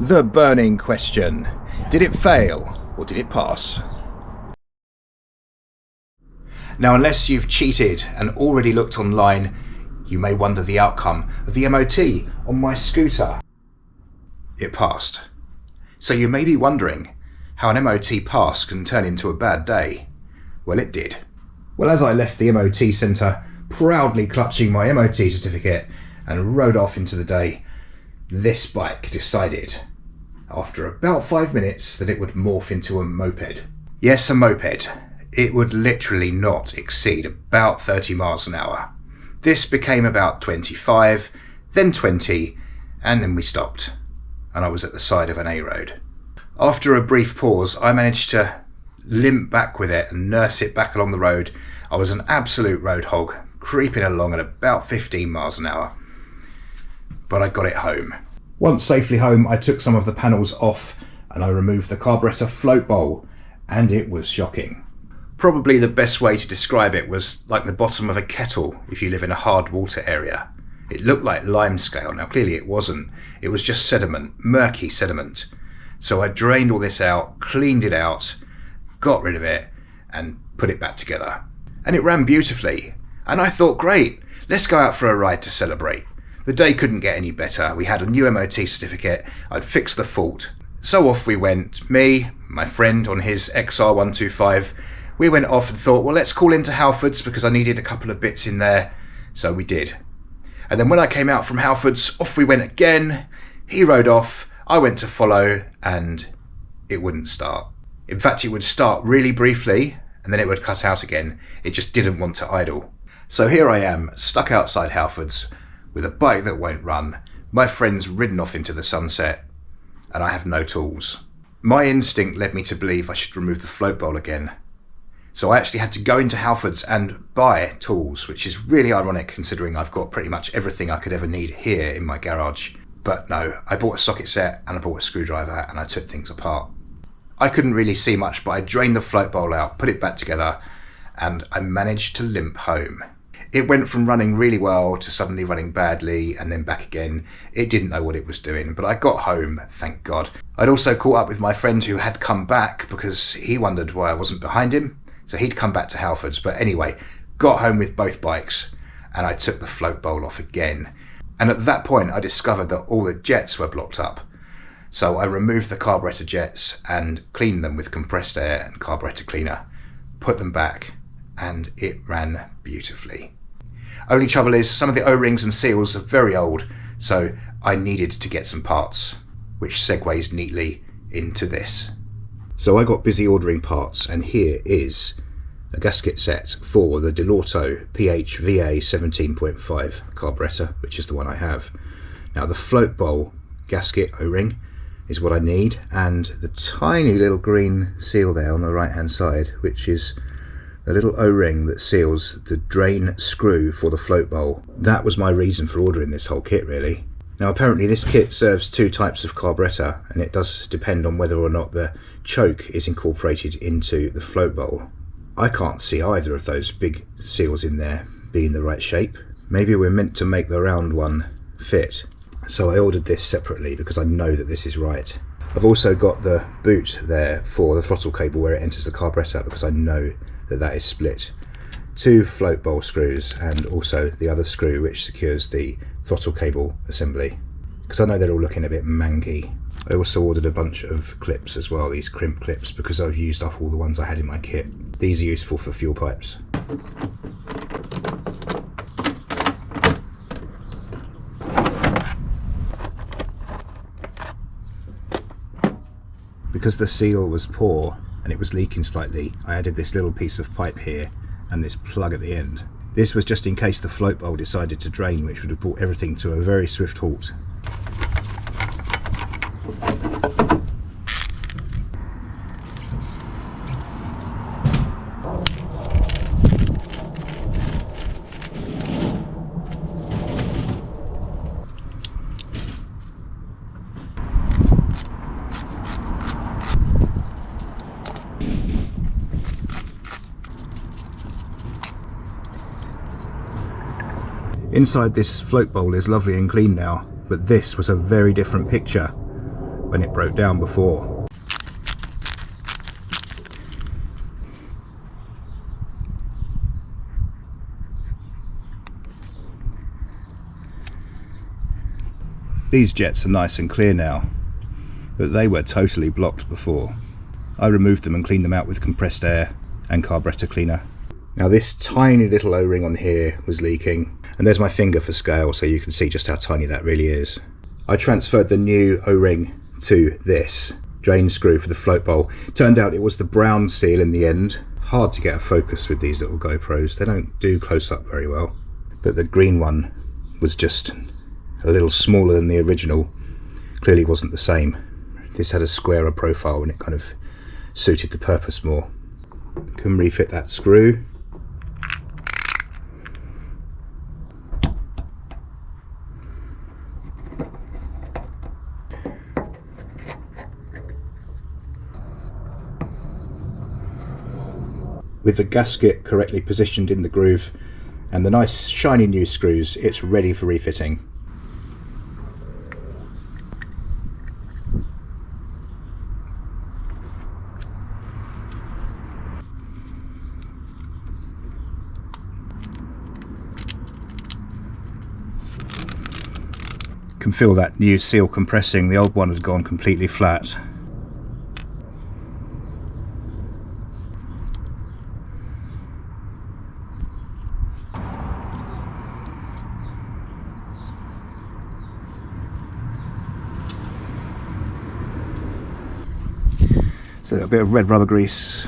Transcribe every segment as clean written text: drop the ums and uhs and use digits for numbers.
The burning question. Did it fail or did it pass? Now, unless you've cheated and already looked online, you may wonder the outcome of the MOT on my scooter. It passed. So you may be wondering how an MOT pass can turn into a bad day. Well, it did. Well, as I left the MOT centre, proudly clutching my MOT certificate and rode off into the day, this bike decided, after about 5 minutes, that it would morph into a moped. Yes, a moped. It would literally not exceed about 30 miles an hour. This became about 25, then 20, and then we stopped, and I was at the side of an A road. After a brief pause, I managed to limp back with it and nurse it back along the road. I was an absolute road hog, creeping along at about 15 miles an hour. But I got it home. Once safely home, I took some of the panels off and I removed the carburettor float bowl, and it was shocking. Probably the best way to describe it was like the bottom of a kettle if you live in a hard water area. It looked like limescale. Now clearly it wasn't. It was just sediment, murky sediment. So I drained all this out, cleaned it out, got rid of it and put it back together. And it ran beautifully. And I thought, great, let's go out for a ride to celebrate. The day couldn't get any better. We had a new MOT certificate. I'd fixed the fault. So off we went. Me, my friend on his XR125. We went off and thought, well, let's call into Halfords because I needed a couple of bits in there. So we did. And then when I came out from Halfords, off we went again. He rode off. I went to follow and it wouldn't start. In fact, it would start really briefly and then it would cut out again. It just didn't want to idle. So here I am, stuck outside Halfords with a bike that won't run. My friend's ridden off into the sunset and I have no tools. My instinct led me to believe I should remove the float bowl again. So I actually had to go into Halfords and buy tools, which is really ironic considering I've got pretty much everything I could ever need here in my garage. But no, I bought a socket set and I bought a screwdriver and I took things apart. I couldn't really see much, but I drained the float bowl out, put it back together, and I managed to limp home. It went from running really well to suddenly running badly and then back again. It didn't know what it was doing, but I got home, thank God. I'd also caught up with my friend who had come back because he wondered why I wasn't behind him. So he'd come back to Halfords, but anyway, got home with both bikes and I took the float bowl off again. And at that point I discovered that all the jets were blocked up. So I removed the carburettor jets and cleaned them with compressed air and carburettor cleaner, put them back, and it ran beautifully. Only trouble is some of the O-rings and seals are very old, so I needed to get some parts, which segues neatly into this. So I got busy ordering parts, and here is a gasket set for the Dellorto PHVA 17.5 carburettor, which is the one I have. Now the float bowl gasket O-ring is what I need, and the tiny little green seal there on the right hand side, which is a little O-ring that seals the drain screw for the float bowl. That was my reason for ordering this whole kit, really. Now apparently this kit serves two types of carburettor, and it does depend on whether or not the choke is incorporated into the float bowl. I can't see either of those big seals in there being the right shape. Maybe we're meant to make the round one fit. So I ordered this separately because I know that this is right. I've also got the boot there for the throttle cable where it enters the carburettor because I know that that is split. Two float bowl screws and also the other screw which secures the throttle cable assembly, because I know they're all looking a bit mangy. I also ordered a bunch of clips as well, these crimp clips, because I've used up all the ones I had in my kit. These are useful for fuel pipes. Because the seal was poor and it was leaking slightly, I added this little piece of pipe here and this plug at the end. This was just in case the float bowl decided to drain, which would have brought everything to a very swift halt. Inside this float bowl is lovely and clean now, but this was a very different picture when it broke down before. These jets are nice and clear now, but they were totally blocked before. I removed them and cleaned them out with compressed air and carburettor cleaner. Now this tiny little O-ring on here was leaking, and there's my finger for scale so you can see just how tiny that really is. I transferred the new O-ring to this drain screw for the float bowl. Turned out it was the brown seal in the end. Hard to get a focus with these little GoPros, they don't do close up very well. But the green one was just a little smaller than the original, clearly wasn't the same. This had a squarer profile and it kind of suited the purpose more. Can refit that screw. With the gasket correctly positioned in the groove and the nice shiny new screws, it's ready for refitting. Can feel that new seal compressing, the old one had gone completely flat. So a bit of red rubber grease.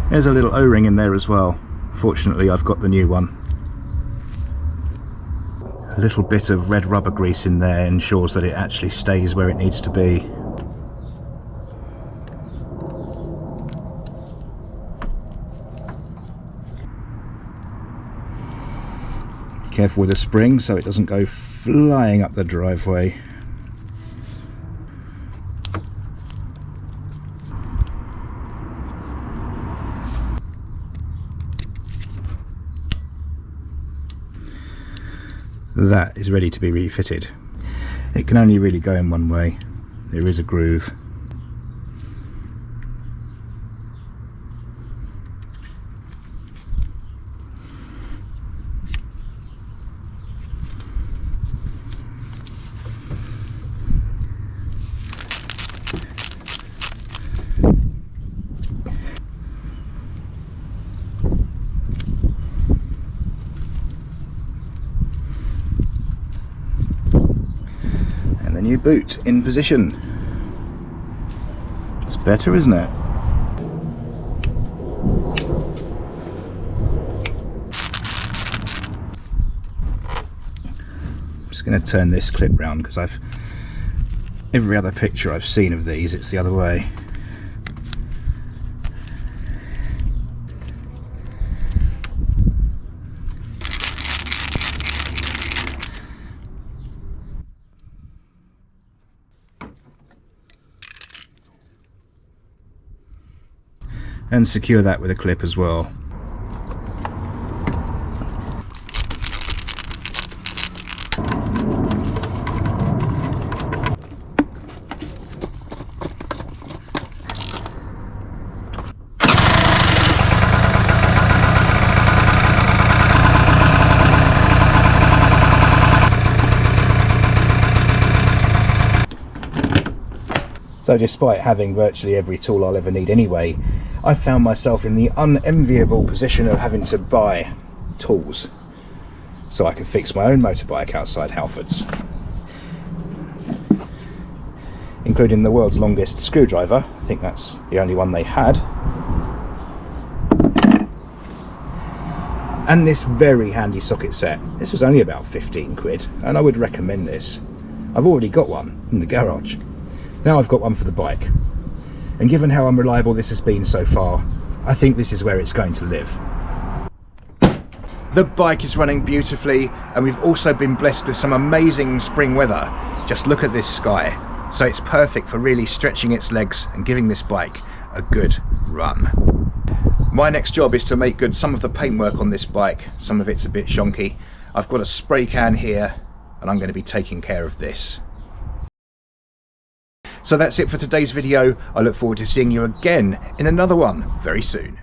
There's a little O-ring in there as well. Fortunately, I've got the new one. A little bit of red rubber grease in there ensures that it actually stays where it needs to be. Careful with the spring so it doesn't go flying up the driveway. That is ready to be refitted. It can only really go in one way. There is a groove. The new boot in position. It's better, isn't it? I'm just going to turn this clip round because every other picture I've seen of these, it's the other way. And secure that with a clip as well. So despite having virtually every tool I'll ever need anyway, I found myself in the unenviable position of having to buy tools so I could fix my own motorbike outside Halfords, including the world's longest screwdriver. I think that's the only one they had, and this very handy socket set. This was only about 15 quid and I would recommend this. I've already got one in the garage. Now I've got one for the bike, and given how unreliable this has been so far, I think this is where it's going to live. The bike is running beautifully, and we've also been blessed with some amazing spring weather. Just look at this sky. So it's perfect for really stretching its legs and giving this bike a good run. My next job is to make good some of the paintwork on this bike. Some of it's a bit shonky. I've got a spray can here and I'm going to be taking care of this. So that's it for today's video. I look forward to seeing you again in another one very soon.